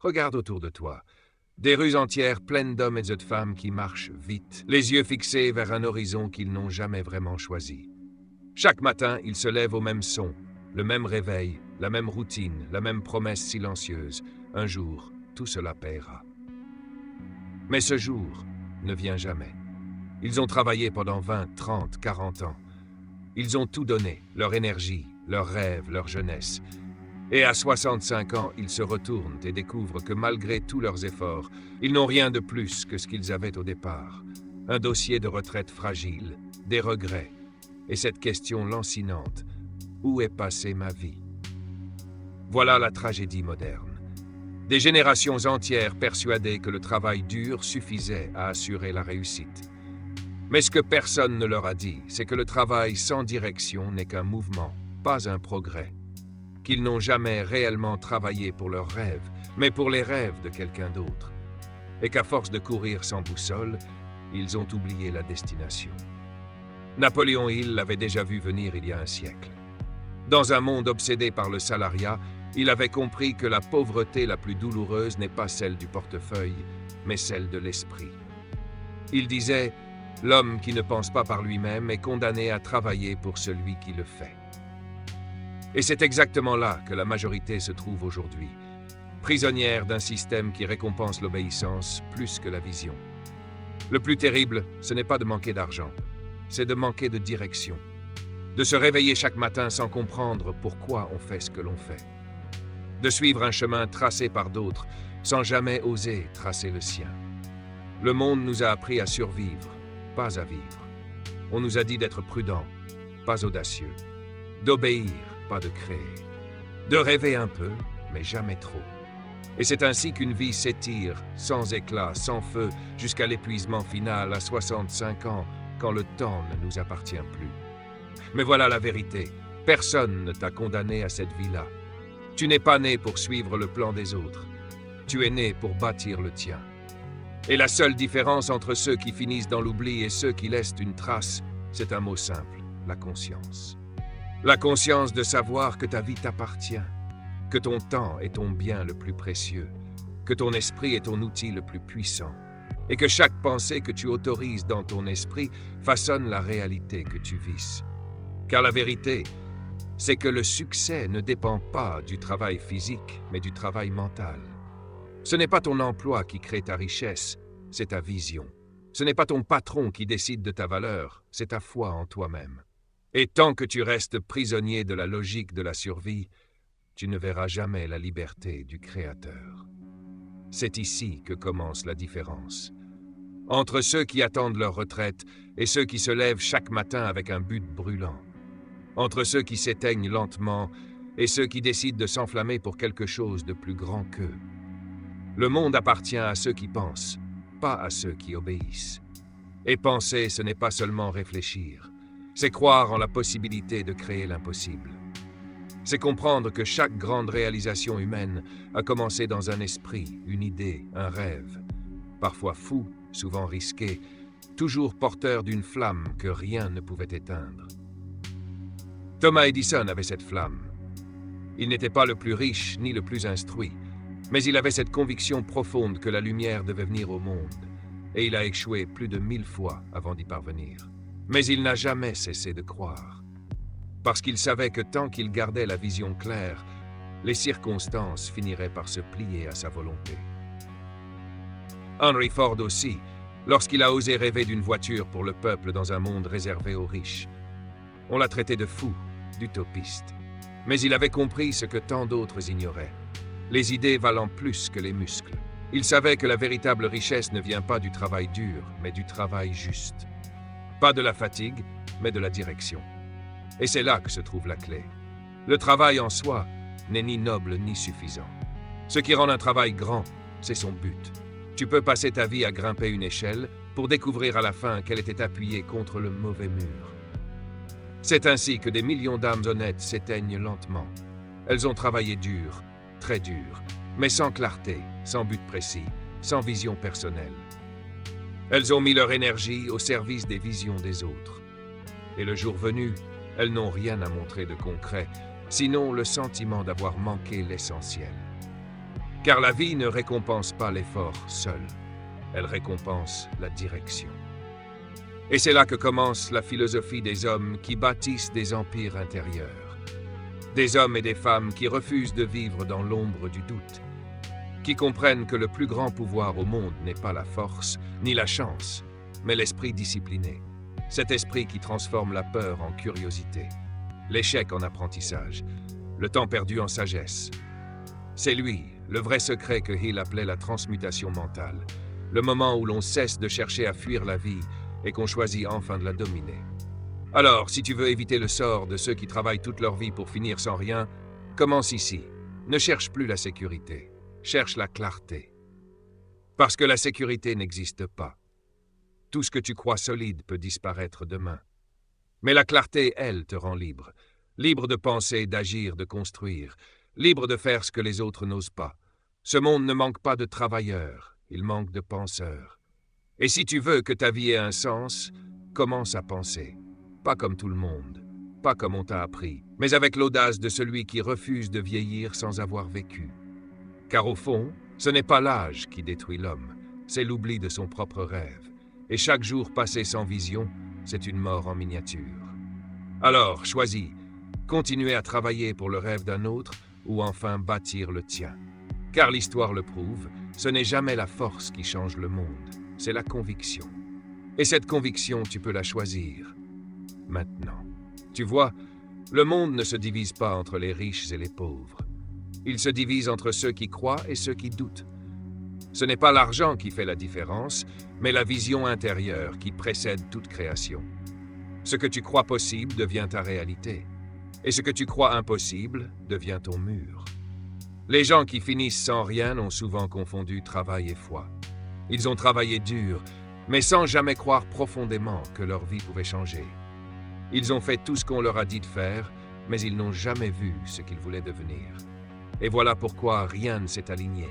Regarde autour de toi. Des rues entières pleines d'hommes et de femmes qui marchent vite, les yeux fixés vers un horizon qu'ils n'ont jamais vraiment choisi. Chaque matin, ils se lèvent au même son, le même réveil, la même routine, la même promesse silencieuse. Un jour, tout cela paiera. Mais ce jour ne vient jamais. Ils ont travaillé pendant 20, 30, 40 ans. Ils ont tout donné, leur énergie, leurs rêves, leur jeunesse. Et à 65 ans, ils se retournent et découvrent que malgré tous leurs efforts, ils n'ont rien de plus que ce qu'ils avaient au départ. Un dossier de retraite fragile, des regrets, et cette question lancinante, où est passée ma vie? Voilà la tragédie moderne. Des générations entières persuadées que le travail dur suffisait à assurer la réussite. Mais ce que personne ne leur a dit, c'est que le travail sans direction n'est qu'un mouvement, pas un progrès. Qu'ils n'ont jamais réellement travaillé pour leurs rêves, mais pour les rêves de quelqu'un d'autre. Et qu'à force de courir sans boussole, ils ont oublié la destination. Napoléon Hill l'avait déjà vu venir il y a un siècle. Dans un monde obsédé par le salariat, il avait compris que la pauvreté la plus douloureuse n'est pas celle du portefeuille, mais celle de l'esprit. Il disait « L'homme qui ne pense pas par lui-même est condamné à travailler pour celui qui le fait ». Et c'est exactement là que la majorité se trouve aujourd'hui, prisonnière d'un système qui récompense l'obéissance plus que la vision. Le plus terrible, ce n'est pas de manquer d'argent, c'est de manquer de direction, de se réveiller chaque matin sans comprendre pourquoi on fait ce que l'on fait, de suivre un chemin tracé par d'autres sans jamais oser tracer le sien. Le monde nous a appris à survivre, pas à vivre. On nous a dit d'être prudents, pas audacieux, d'obéir, pas de créer, de rêver un peu, mais jamais trop. Et c'est ainsi qu'une vie s'étire, sans éclat, sans feu, jusqu'à l'épuisement final à 65 ans, quand le temps ne nous appartient plus. Mais voilà la vérité, personne ne t'a condamné à cette vie-là. Tu n'es pas né pour suivre le plan des autres, tu es né pour bâtir le tien. Et la seule différence entre ceux qui finissent dans l'oubli et ceux qui laissent une trace, c'est un mot simple, la conscience. La conscience de savoir que ta vie t'appartient, que ton temps est ton bien le plus précieux, que ton esprit est ton outil le plus puissant, et que chaque pensée que tu autorises dans ton esprit façonne la réalité que tu vis. Car la vérité, c'est que le succès ne dépend pas du travail physique, mais du travail mental. Ce n'est pas ton emploi qui crée ta richesse, c'est ta vision. Ce n'est pas ton patron qui décide de ta valeur, c'est ta foi en toi-même. Et tant que tu restes prisonnier de la logique de la survie, tu ne verras jamais la liberté du Créateur. C'est ici que commence la différence. Entre ceux qui attendent leur retraite et ceux qui se lèvent chaque matin avec un but brûlant. Entre ceux qui s'éteignent lentement et ceux qui décident de s'enflammer pour quelque chose de plus grand qu'eux. Le monde appartient à ceux qui pensent, pas à ceux qui obéissent. Et penser, ce n'est pas seulement réfléchir. C'est croire en la possibilité de créer l'impossible. C'est comprendre que chaque grande réalisation humaine a commencé dans un esprit, une idée, un rêve. Parfois fou, souvent risqué, toujours porteur d'une flamme que rien ne pouvait éteindre. Thomas Edison avait cette flamme. Il n'était pas le plus riche ni le plus instruit, mais il avait cette conviction profonde que la lumière devait venir au monde, et il a échoué plus de 1000 fois avant d'y parvenir. Mais il n'a jamais cessé de croire, parce qu'il savait que tant qu'il gardait la vision claire, les circonstances finiraient par se plier à sa volonté. Henry Ford aussi, lorsqu'il a osé rêver d'une voiture pour le peuple dans un monde réservé aux riches. On l'a traité de fou, d'utopiste. Mais il avait compris ce que tant d'autres ignoraient. Les idées valant plus que les muscles. Il savait que la véritable richesse ne vient pas du travail dur, mais du travail juste. Pas de la fatigue, mais de la direction. Et c'est là que se trouve la clé. Le travail en soi n'est ni noble ni suffisant. Ce qui rend un travail grand, c'est son but. Tu peux passer ta vie à grimper une échelle pour découvrir à la fin qu'elle était appuyée contre le mauvais mur. C'est ainsi que des millions d'âmes honnêtes s'éteignent lentement. Elles ont travaillé dur, très dur, mais sans clarté, sans but précis, sans vision personnelle. Elles ont mis leur énergie au service des visions des autres. Et le jour venu, elles n'ont rien à montrer de concret, sinon le sentiment d'avoir manqué l'essentiel. Car la vie ne récompense pas l'effort seul, elle récompense la direction. Et c'est là que commence la philosophie des hommes qui bâtissent des empires intérieurs. Des hommes et des femmes qui refusent de vivre dans l'ombre du doute, qui comprennent que le plus grand pouvoir au monde n'est pas la force, ni la chance, mais l'esprit discipliné. Cet esprit qui transforme la peur en curiosité, l'échec en apprentissage, le temps perdu en sagesse. C'est lui, le vrai secret que Hill appelait la transmutation mentale, le moment où l'on cesse de chercher à fuir la vie et qu'on choisit enfin de la dominer. Alors, si tu veux éviter le sort de ceux qui travaillent toute leur vie pour finir sans rien, commence ici. Ne cherche plus la sécurité, cherche la clarté. Parce que la sécurité n'existe pas. Tout ce que tu crois solide peut disparaître demain. Mais la clarté, elle, te rend libre. Libre de penser, d'agir, de construire. Libre de faire ce que les autres n'osent pas. Ce monde ne manque pas de travailleurs, il manque de penseurs. Et si tu veux que ta vie ait un sens, commence à penser. Pas comme tout le monde, pas comme on t'a appris, mais avec l'audace de celui qui refuse de vieillir sans avoir vécu. Car au fond, ce n'est pas l'âge qui détruit l'homme, c'est l'oubli de son propre rêve. Et chaque jour passé sans vision, c'est une mort en miniature. Alors, choisis, continuer à travailler pour le rêve d'un autre ou enfin bâtir le tien. Car l'histoire le prouve, ce n'est jamais la force qui change le monde, c'est la conviction. Et cette conviction, tu peux la choisir maintenant. Tu vois, le monde ne se divise pas entre les riches et les pauvres. Il se divise entre ceux qui croient et ceux qui doutent. Ce n'est pas l'argent qui fait la différence, mais la vision intérieure qui précède toute création. Ce que tu crois possible devient ta réalité, et ce que tu crois impossible devient ton mur. Les gens qui finissent sans rien ont souvent confondu travail et foi. Ils ont travaillé dur, mais sans jamais croire profondément que leur vie pouvait changer. Ils ont fait tout ce qu'on leur a dit de faire, mais ils n'ont jamais vu ce qu'ils voulaient devenir. Et voilà pourquoi rien ne s'est aligné.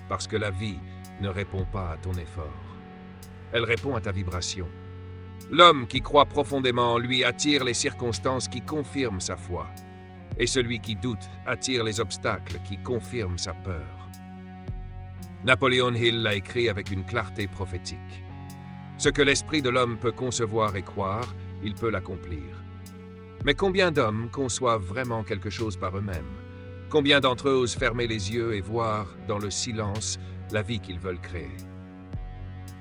Parce que la vie ne répond pas à ton effort. Elle répond à ta vibration. L'homme qui croit profondément en lui attire les circonstances qui confirment sa foi. Et celui qui doute attire les obstacles qui confirment sa peur. Napoléon Hill l'a écrit avec une clarté prophétique. Ce que l'esprit de l'homme peut concevoir et croire, il peut l'accomplir. Mais combien d'hommes conçoivent vraiment quelque chose par eux-mêmes? Combien d'entre eux osent fermer les yeux et voir, dans le silence, la vie qu'ils veulent créer?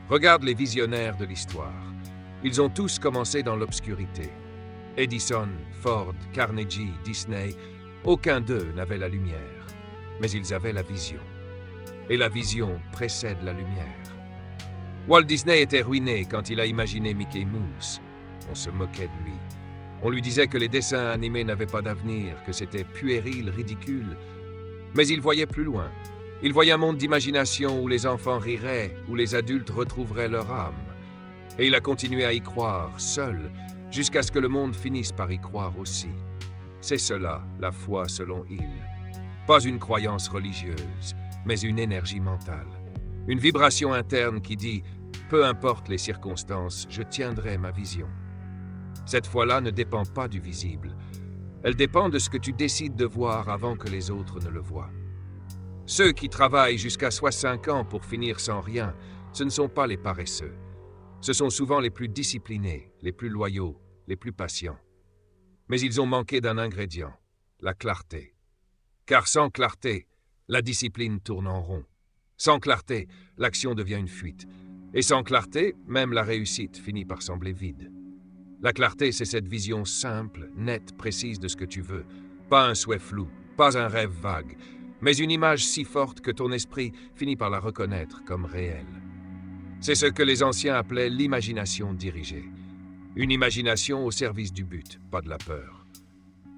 Regarde les visionnaires de l'histoire. Ils ont tous commencé dans l'obscurité. Edison, Ford, Carnegie, Disney, aucun d'eux n'avait la lumière. Mais ils avaient la vision. Et la vision précède la lumière. Walt Disney était ruiné quand il a imaginé Mickey Mouse. On se moquait de lui. On lui disait que les dessins animés n'avaient pas d'avenir, que c'était puéril, ridicule. Mais il voyait plus loin. Il voyait un monde d'imagination où les enfants riraient, où les adultes retrouveraient leur âme. Et il a continué à y croire, seul, jusqu'à ce que le monde finisse par y croire aussi. C'est cela, la foi selon Hill. Pas une croyance religieuse, mais une énergie mentale. Une vibration interne qui dit « Peu importe les circonstances, je tiendrai ma vision ». Cette foi-là ne dépend pas du visible. Elle dépend de ce que tu décides de voir avant que les autres ne le voient. Ceux qui travaillent jusqu'à 65 ans pour finir sans rien, ce ne sont pas les paresseux. Ce sont souvent les plus disciplinés, les plus loyaux, les plus patients. Mais ils ont manqué d'un ingrédient, la clarté. Car sans clarté, la discipline tourne en rond. Sans clarté, l'action devient une fuite. Et sans clarté, même la réussite finit par sembler vide. La clarté, c'est cette vision simple, nette, précise de ce que tu veux. Pas un souhait flou, pas un rêve vague, mais une image si forte que ton esprit finit par la reconnaître comme réelle. C'est ce que les anciens appelaient l'imagination dirigée. Une imagination au service du but, pas de la peur.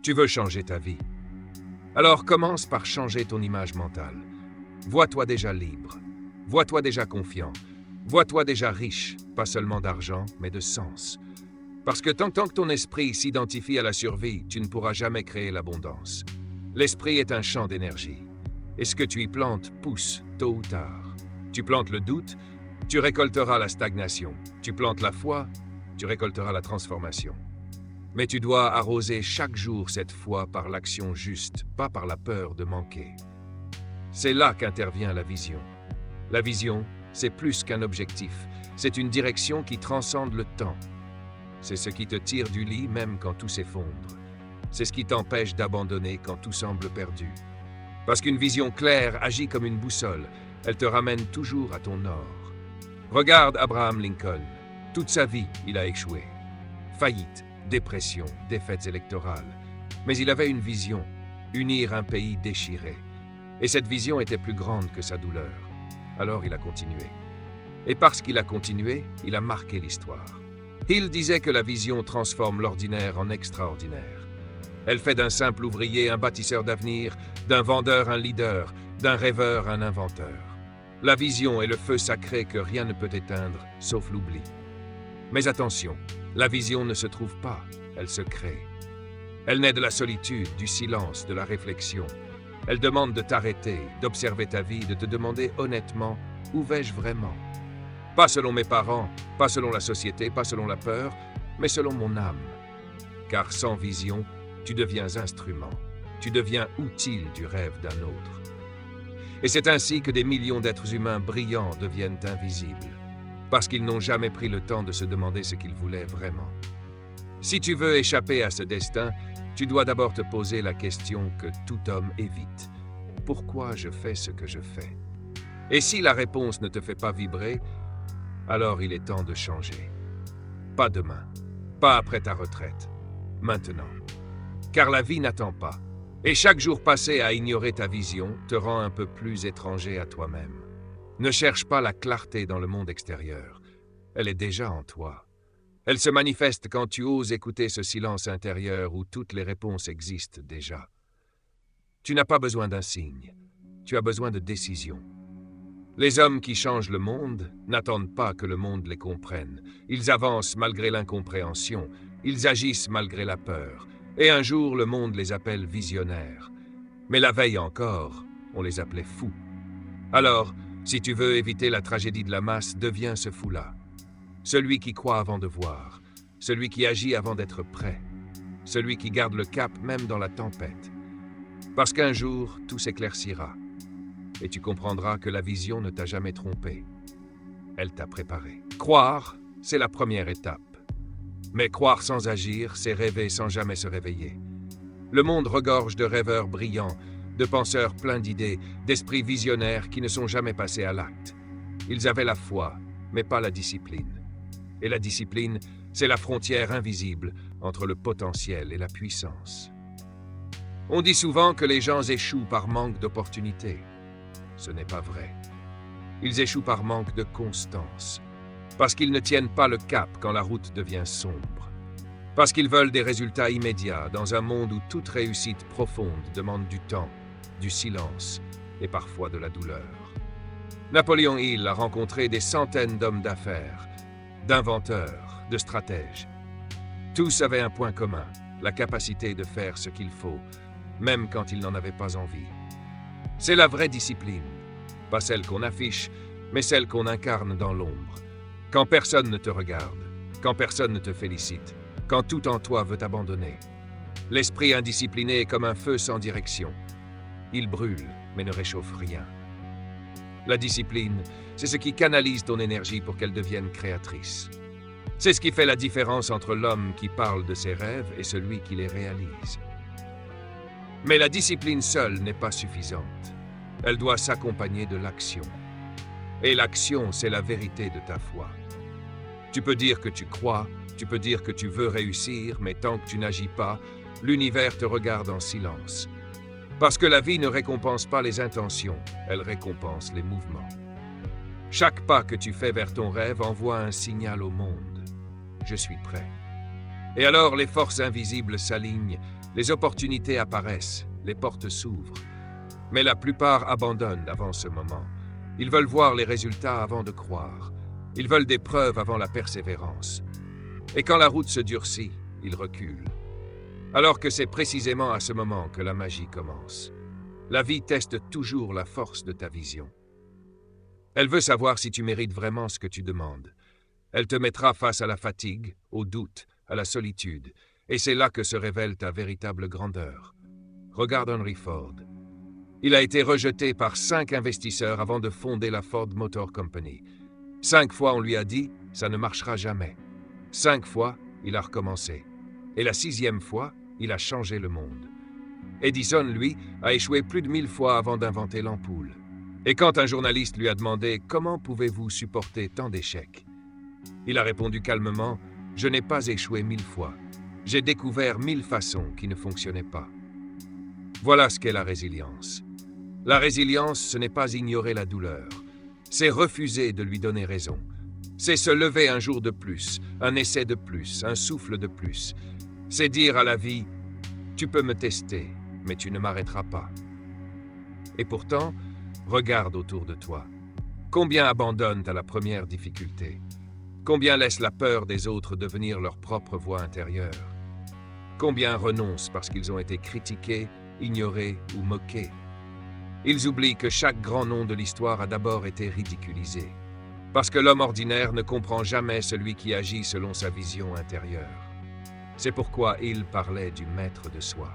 Tu veux changer ta vie. Alors commence par changer ton image mentale. Vois-toi déjà libre. Vois-toi déjà confiant. Vois-toi déjà riche, pas seulement d'argent, mais de sens. Parce que tant que ton esprit s'identifie à la survie, tu ne pourras jamais créer l'abondance. L'esprit est un champ d'énergie. Et ce que tu y plantes pousse, tôt ou tard. Tu plantes le doute, tu récolteras la stagnation. Tu plantes la foi, tu récolteras la transformation. Mais tu dois arroser chaque jour cette foi par l'action juste, pas par la peur de manquer. C'est là qu'intervient la vision. La vision, c'est plus qu'un objectif, c'est une direction qui transcende le temps. C'est ce qui te tire du lit même quand tout s'effondre. C'est ce qui t'empêche d'abandonner quand tout semble perdu. Parce qu'une vision claire agit comme une boussole, elle te ramène toujours à ton nord. Regarde Abraham Lincoln. Toute sa vie, il a échoué. Faillite, dépression, défaites électorales. Mais il avait une vision, unir un pays déchiré. Et cette vision était plus grande que sa douleur. Alors il a continué. Et parce qu'il a continué, il a marqué l'histoire. Hill disait que la vision transforme l'ordinaire en extraordinaire. Elle fait d'un simple ouvrier un bâtisseur d'avenir, d'un vendeur un leader, d'un rêveur un inventeur. La vision est le feu sacré que rien ne peut éteindre, sauf l'oubli. Mais attention, la vision ne se trouve pas, elle se crée. Elle naît de la solitude, du silence, de la réflexion. Elle demande de t'arrêter, d'observer ta vie, de te demander honnêtement « Où vais-je vraiment ?» Pas selon mes parents, pas selon la société, pas selon la peur, mais selon mon âme. Car sans vision, tu deviens instrument, tu deviens outil du rêve d'un autre. Et c'est ainsi que des millions d'êtres humains brillants deviennent invisibles, parce qu'ils n'ont jamais pris le temps de se demander ce qu'ils voulaient vraiment. Si tu veux échapper à ce destin, tu dois d'abord te poser la question que tout homme évite. Pourquoi je fais ce que je fais? Et si la réponse ne te fait pas vibrer, alors il est temps de changer. Pas demain, pas après ta retraite, maintenant. Car la vie n'attend pas. Et chaque jour passé à ignorer ta vision te rend un peu plus étranger à toi-même. Ne cherche pas la clarté dans le monde extérieur. Elle est déjà en toi. Elle se manifeste quand tu oses écouter ce silence intérieur où toutes les réponses existent déjà. Tu n'as pas besoin d'un signe. Tu as besoin de décision. Les hommes qui changent le monde n'attendent pas que le monde les comprenne. Ils avancent malgré l'incompréhension. Ils agissent malgré la peur. Et un jour, le monde les appelle visionnaires. Mais la veille encore, on les appelait fous. Alors, si tu veux éviter la tragédie de la masse, deviens ce fou-là. Celui qui croit avant de voir. Celui qui agit avant d'être prêt. Celui qui garde le cap même dans la tempête. Parce qu'un jour, tout s'éclaircira. Et tu comprendras que la vision ne t'a jamais trompé. Elle t'a préparé. Croire, c'est la première étape. Mais croire sans agir, c'est rêver sans jamais se réveiller. Le monde regorge de rêveurs brillants, de penseurs pleins d'idées, d'esprits visionnaires qui ne sont jamais passés à l'acte. Ils avaient la foi, mais pas la discipline. Et la discipline, c'est la frontière invisible entre le potentiel et la puissance. On dit souvent que les gens échouent par manque d'opportunités. Ce n'est pas vrai. Ils échouent par manque de constance. Parce qu'ils ne tiennent pas le cap quand la route devient sombre. Parce qu'ils veulent des résultats immédiats dans un monde où toute réussite profonde demande du temps, du silence et parfois de la douleur. Napoléon Hill a rencontré des centaines d'hommes d'affaires, d'inventeurs, de stratèges. Tous avaient un point commun, la capacité de faire ce qu'il faut, même quand ils n'en avaient pas envie. C'est la vraie discipline, pas celle qu'on affiche, mais celle qu'on incarne dans l'ombre. Quand personne ne te regarde, quand personne ne te félicite, quand tout en toi veut abandonner. L'esprit indiscipliné est comme un feu sans direction. Il brûle, mais ne réchauffe rien. La discipline, c'est ce qui canalise ton énergie pour qu'elle devienne créatrice. C'est ce qui fait la différence entre l'homme qui parle de ses rêves et celui qui les réalise. Mais la discipline seule n'est pas suffisante. Elle doit s'accompagner de l'action. Et l'action, c'est la vérité de ta foi. Tu peux dire que tu crois, tu peux dire que tu veux réussir, mais tant que tu n'agis pas, l'univers te regarde en silence. Parce que la vie ne récompense pas les intentions, elle récompense les mouvements. Chaque pas que tu fais vers ton rêve envoie un signal au monde. Je suis prêt. Et alors les forces invisibles s'alignent, les opportunités apparaissent, les portes s'ouvrent. Mais la plupart abandonnent avant ce moment. Ils veulent voir les résultats avant de croire. Ils veulent des preuves avant la persévérance. Et quand la route se durcit, ils reculent. Alors que c'est précisément à ce moment que la magie commence. La vie teste toujours la force de ta vision. Elle veut savoir si tu mérites vraiment ce que tu demandes. Elle te mettra face à la fatigue, au doute, à la solitude. Et c'est là que se révèle ta véritable grandeur. Regarde Henry Ford. Il a été rejeté par 5 investisseurs avant de fonder la Ford Motor Company. 5 fois, on lui a dit « ça ne marchera jamais ». 5 fois, il a recommencé. Et la 6e fois, il a changé le monde. Edison, lui, a échoué plus de 1000 fois avant d'inventer l'ampoule. Et quand un journaliste lui a demandé « Comment pouvez-vous supporter tant d'échecs ?» Il a répondu calmement « Je n'ai pas échoué 1000 fois. J'ai découvert 1000 façons qui ne fonctionnaient pas. » Voilà ce qu'est la résilience. La résilience, ce n'est pas ignorer la douleur. C'est refuser de lui donner raison. C'est se lever un jour de plus, un essai de plus, un souffle de plus. C'est dire à la vie « Tu peux me tester, mais tu ne m'arrêteras pas. » Et pourtant, regarde autour de toi. Combien abandonnent à la première difficulté? Combien laissent la peur des autres devenir leur propre voix intérieure? Combien renoncent parce qu'ils ont été critiqués, ignorés ou moqués? Ils oublient que chaque grand nom de l'histoire a d'abord été ridiculisé. Parce que l'homme ordinaire ne comprend jamais celui qui agit selon sa vision intérieure. C'est pourquoi il parlait du maître de soi.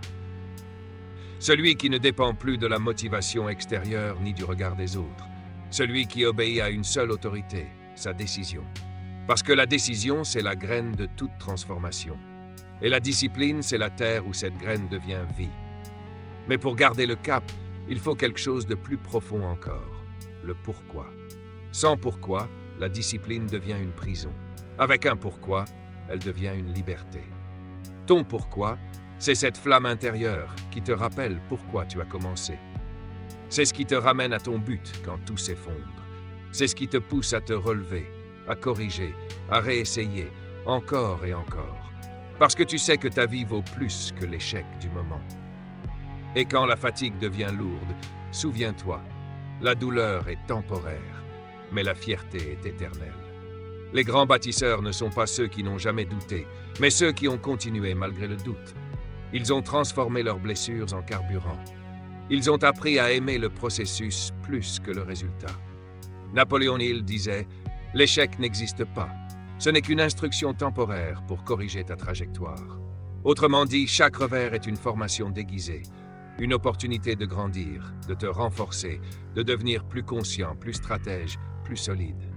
Celui qui ne dépend plus de la motivation extérieure ni du regard des autres. Celui qui obéit à une seule autorité, sa décision. Parce que la décision, c'est la graine de toute transformation. Et la discipline, c'est la terre où cette graine devient vie. Mais pour garder le cap, il faut quelque chose de plus profond encore, le pourquoi. Sans pourquoi, la discipline devient une prison. Avec un pourquoi, elle devient une liberté. Ton pourquoi, c'est cette flamme intérieure qui te rappelle pourquoi tu as commencé. C'est ce qui te ramène à ton but quand tout s'effondre. C'est ce qui te pousse à te relever, à corriger, à réessayer, encore et encore. Parce que tu sais que ta vie vaut plus que l'échec du moment. Et quand la fatigue devient lourde, souviens-toi, la douleur est temporaire, mais la fierté est éternelle. Les grands bâtisseurs ne sont pas ceux qui n'ont jamais douté, mais ceux qui ont continué malgré le doute. Ils ont transformé leurs blessures en carburant. Ils ont appris à aimer le processus plus que le résultat. Napoléon Hill disait « L'échec n'existe pas. Ce n'est qu'une instruction temporaire pour corriger ta trajectoire. » Autrement dit, chaque revers est une formation déguisée, une opportunité de grandir, de te renforcer, de devenir plus conscient, plus stratège, plus solide.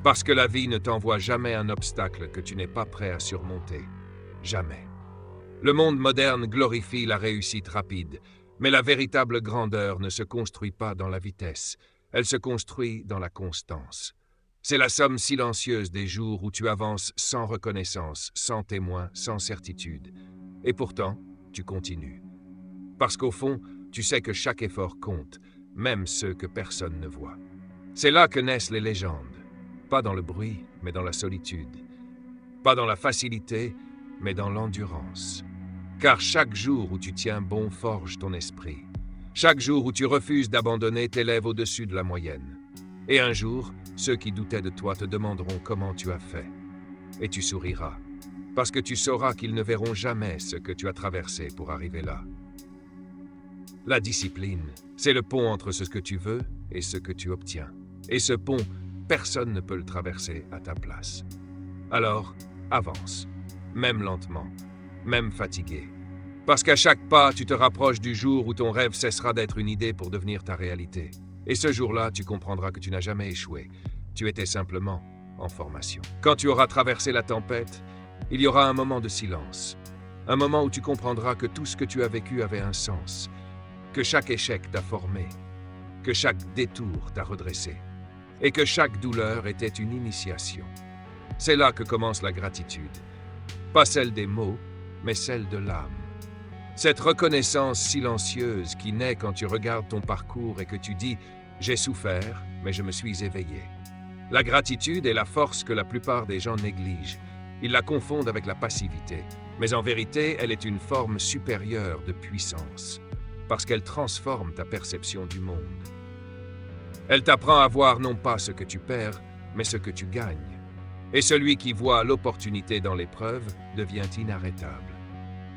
Parce que la vie ne t'envoie jamais un obstacle que tu n'es pas prêt à surmonter. Jamais. Le monde moderne glorifie la réussite rapide, mais la véritable grandeur ne se construit pas dans la vitesse, elle se construit dans la constance. C'est la somme silencieuse des jours où tu avances sans reconnaissance, sans témoin, sans certitude. Et pourtant, tu continues. Parce qu'au fond, tu sais que chaque effort compte, même ceux que personne ne voit. C'est là que naissent les légendes. Pas dans le bruit, mais dans la solitude. Pas dans la facilité, mais dans l'endurance. Car chaque jour où tu tiens bon forge ton esprit. Chaque jour où tu refuses d'abandonner t'élève au-dessus de la moyenne. Et un jour, ceux qui doutaient de toi te demanderont comment tu as fait. Et tu souriras, parce que tu sauras qu'ils ne verront jamais ce que tu as traversé pour arriver là. La discipline, c'est le pont entre ce que tu veux et ce que tu obtiens. Et ce pont, personne ne peut le traverser à ta place. Alors, avance, même lentement, même fatigué. Parce qu'à chaque pas, tu te rapproches du jour où ton rêve cessera d'être une idée pour devenir ta réalité. Et ce jour-là, tu comprendras que tu n'as jamais échoué. Tu étais simplement en formation. Quand tu auras traversé la tempête, il y aura un moment de silence. Un moment où tu comprendras que tout ce que tu as vécu avait un sens. Que chaque échec t'a formé. Que chaque détour t'a redressé. Et que chaque douleur était une initiation. C'est là que commence la gratitude. Pas celle des mots, mais celle de l'âme. Cette reconnaissance silencieuse qui naît quand tu regardes ton parcours et que tu dis « J'ai souffert, mais je me suis éveillé ». La gratitude est la force que la plupart des gens négligent. Ils la confondent avec la passivité. Mais en vérité, elle est une forme supérieure de puissance. Parce qu'elle transforme ta perception du monde. Elle t'apprend à voir non pas ce que tu perds, mais ce que tu gagnes. Et celui qui voit l'opportunité dans l'épreuve devient inarrêtable.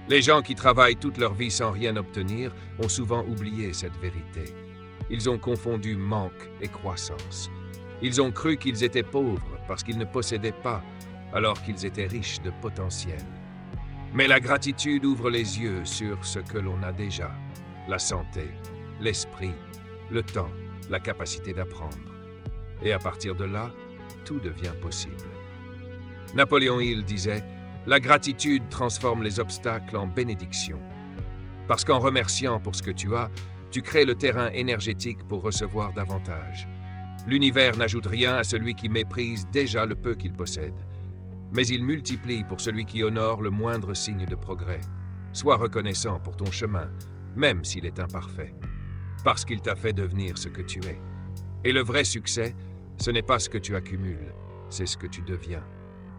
Les gens qui travaillent toute leur vie sans rien obtenir ont souvent oublié cette vérité. Ils ont confondu manque et croissance. Ils ont cru qu'ils étaient pauvres parce qu'ils ne possédaient pas, alors qu'ils étaient riches de potentiel. Mais la gratitude ouvre les yeux sur ce que l'on a déjà. La santé, l'esprit, le temps, la capacité d'apprendre. Et à partir de là, tout devient possible. Napoléon Hill disait « La gratitude transforme les obstacles en bénédictions. » Parce qu'en remerciant pour ce que tu as, tu crées le terrain énergétique pour recevoir davantage. L'univers n'ajoute rien à celui qui méprise déjà le peu qu'il possède. Mais il multiplie pour celui qui honore le moindre signe de progrès. Sois reconnaissant pour ton chemin, même s'il est imparfait, parce qu'il t'a fait devenir ce que tu es. Et le vrai succès, ce n'est pas ce que tu accumules, c'est ce que tu deviens.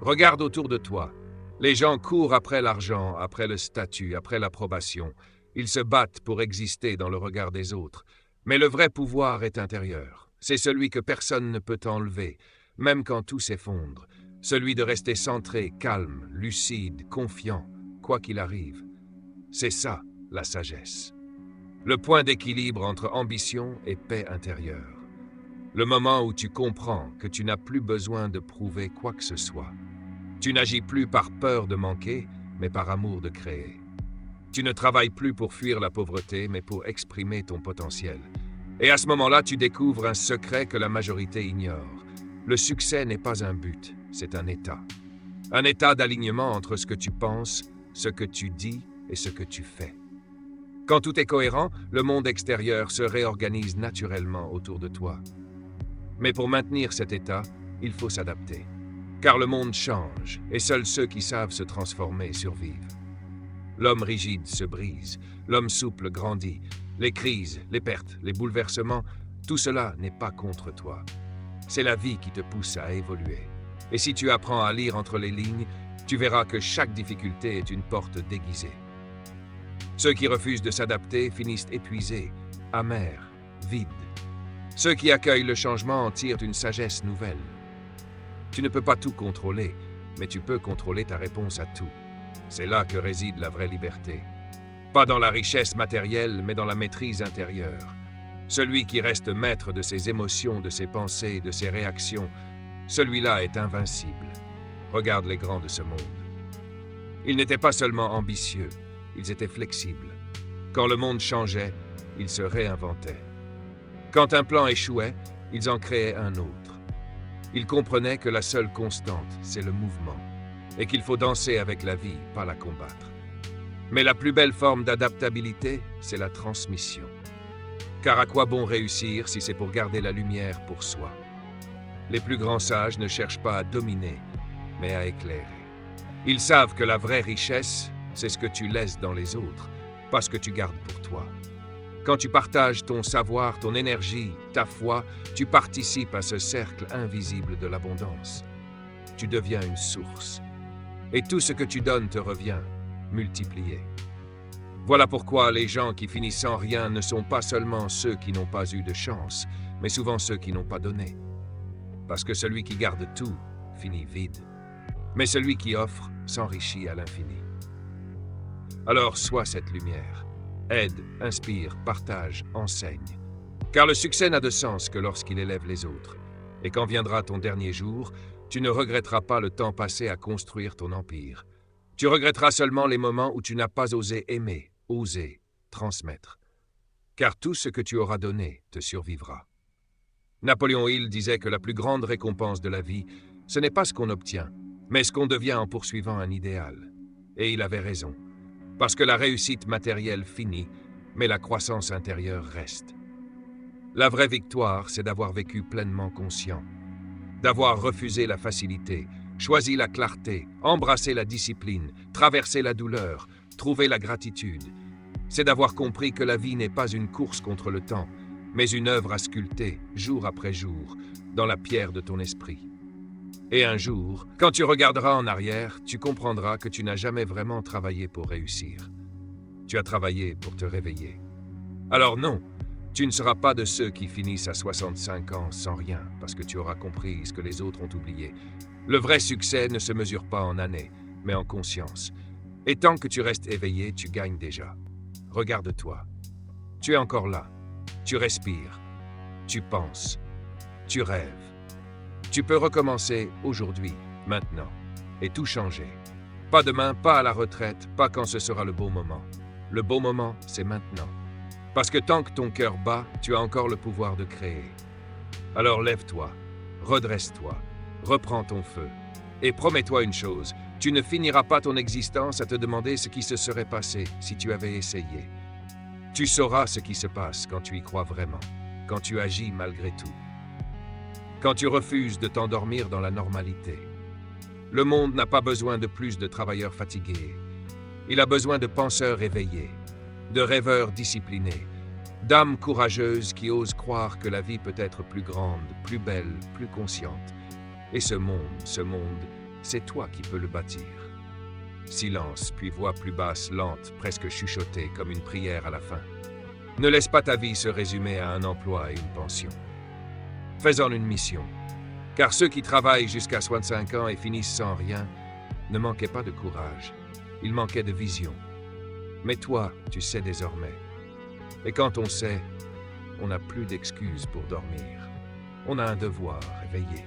Regarde autour de toi. Les gens courent après l'argent, après le statut, après l'approbation. Ils se battent pour exister dans le regard des autres. Mais le vrai pouvoir est intérieur. C'est celui que personne ne peut enlever, même quand tout s'effondre. Celui de rester centré, calme, lucide, confiant, quoi qu'il arrive. C'est ça, la sagesse. Le point d'équilibre entre ambition et paix intérieure. Le moment où tu comprends que tu n'as plus besoin de prouver quoi que ce soit. Tu n'agis plus par peur de manquer, mais par amour de créer. Tu ne travailles plus pour fuir la pauvreté, mais pour exprimer ton potentiel. Et à ce moment-là, tu découvres un secret que la majorité ignore. Le succès n'est pas un but, c'est un état. Un état d'alignement entre ce que tu penses, ce que tu dis et ce que tu fais. Quand tout est cohérent, le monde extérieur se réorganise naturellement autour de toi. Mais pour maintenir cet état, il faut s'adapter. Car le monde change, et seuls ceux qui savent se transformer survivent. L'homme rigide se brise, l'homme souple grandit. Les crises, les pertes, les bouleversements, tout cela n'est pas contre toi. C'est la vie qui te pousse à évoluer. Et si tu apprends à lire entre les lignes, tu verras que chaque difficulté est une porte déguisée. Ceux qui refusent de s'adapter finissent épuisés, amers, vides. Ceux qui accueillent le changement en tirent une sagesse nouvelle. Tu ne peux pas tout contrôler, mais tu peux contrôler ta réponse à tout. C'est là que réside la vraie liberté. Pas dans la richesse matérielle, mais dans la maîtrise intérieure. Celui qui reste maître de ses émotions, de ses pensées, de ses réactions, celui-là est invincible. Regarde les grands de ce monde. Ils n'étaient pas seulement ambitieux, ils étaient flexibles. Quand le monde changeait, ils se réinventaient. Quand un plan échouait, ils en créaient un autre. Ils comprenaient que la seule constante, c'est le mouvement, et qu'il faut danser avec la vie, pas la combattre. Mais la plus belle forme d'adaptabilité, c'est la transmission. Car à quoi bon réussir si c'est pour garder la lumière pour soi? Les plus grands sages ne cherchent pas à dominer, mais à éclairer. Ils savent que la vraie richesse, c'est ce que tu laisses dans les autres, pas ce que tu gardes pour toi. Quand tu partages ton savoir, ton énergie, ta foi, tu participes à ce cercle invisible de l'abondance. Tu deviens une source. Et tout ce que tu donnes te revient, multiplié. Voilà pourquoi les gens qui finissent sans rien ne sont pas seulement ceux qui n'ont pas eu de chance, mais souvent ceux qui n'ont pas donné. Parce que celui qui garde tout finit vide, mais celui qui offre s'enrichit à l'infini. Alors sois cette lumière. Aide, inspire, partage, enseigne. Car le succès n'a de sens que lorsqu'il élève les autres. Et quand viendra ton dernier jour, tu ne regretteras pas le temps passé à construire ton empire. Tu regretteras seulement les moments où tu n'as pas osé aimer, oser, transmettre. Car tout ce que tu auras donné te survivra. Napoléon Hill disait que la plus grande récompense de la vie, ce n'est pas ce qu'on obtient, mais ce qu'on devient en poursuivant un idéal. Et il avait raison. Parce que la réussite matérielle finit, mais la croissance intérieure reste. La vraie victoire, c'est d'avoir vécu pleinement conscient, d'avoir refusé la facilité, choisi la clarté, embrassé la discipline, traversé la douleur, trouvé la gratitude. C'est d'avoir compris que la vie n'est pas une course contre le temps, mais une œuvre à sculpter, jour après jour, dans la pierre de ton esprit. Et un jour, quand tu regarderas en arrière, tu comprendras que tu n'as jamais vraiment travaillé pour réussir. Tu as travaillé pour te réveiller. Alors non, tu ne seras pas de ceux qui finissent à 65 ans sans rien, parce que tu auras compris ce que les autres ont oublié. Le vrai succès ne se mesure pas en années, mais en conscience. Et tant que tu restes éveillé, tu gagnes déjà. Regarde-toi. Tu es encore là. Tu respires. Tu penses. Tu rêves. Tu peux recommencer aujourd'hui, maintenant, et tout changer. Pas demain, pas à la retraite, pas quand ce sera le bon moment. Le bon moment, c'est maintenant. Parce que tant que ton cœur bat, tu as encore le pouvoir de créer. Alors lève-toi, redresse-toi, reprends ton feu. Et promets-toi une chose, tu ne finiras pas ton existence à te demander ce qui se serait passé si tu avais essayé. Tu sauras ce qui se passe quand tu y crois vraiment, quand tu agis malgré tout. Quand tu refuses de t'endormir dans la normalité. Le monde n'a pas besoin de plus de travailleurs fatigués. Il a besoin de penseurs éveillés, de rêveurs disciplinés, d'âmes courageuses qui osent croire que la vie peut être plus grande, plus belle, plus consciente. Et ce monde, c'est toi qui peux le bâtir. Silence, puis voix plus basse, lente, presque chuchotée, comme une prière à la fin. Ne laisse pas ta vie se résumer à un emploi et une pension. Fais-en une mission. Car ceux qui travaillent jusqu'à 65 ans et finissent sans rien ne manquaient pas de courage. Ils manquaient de vision. Mais toi, tu sais désormais. Et quand on sait, on n'a plus d'excuses pour dormir. On a un devoir éveillé.